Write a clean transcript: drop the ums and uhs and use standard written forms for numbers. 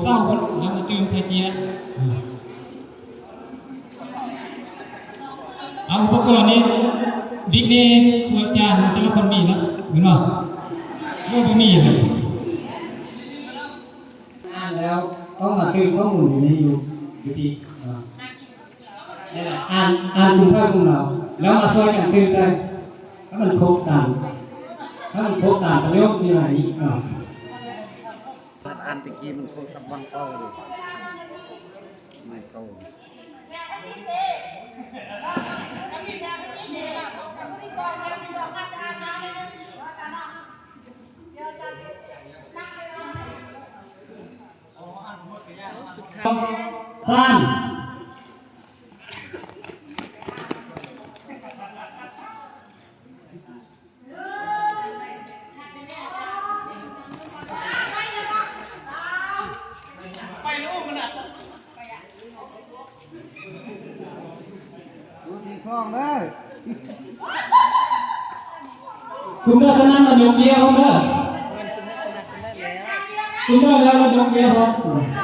เศร้าคนแล้วมาตื่นใส่เกียร์เอาอุปกรณ์นี้บิ๊กนี่ควรจะแต่ละคนมีนะเหมือนว่าไม่มีเลยแล้วก็มาตื่นข้อมูลอยู่ในอยู่ที่นี่แหละอ่านคุณพ่อคุณเราแล้วมาช่วยกันตื่นใจถ้ามันครบตามประโยคที่ไหนอันตะกี้มันคงสับวังเป้าเลยไม่เป้าสั้นดูที่ซ่องเลย คุณลักษณะมันยกเกียร์ผมเด้อคุณได้แล้วมันยกเกียร์ผม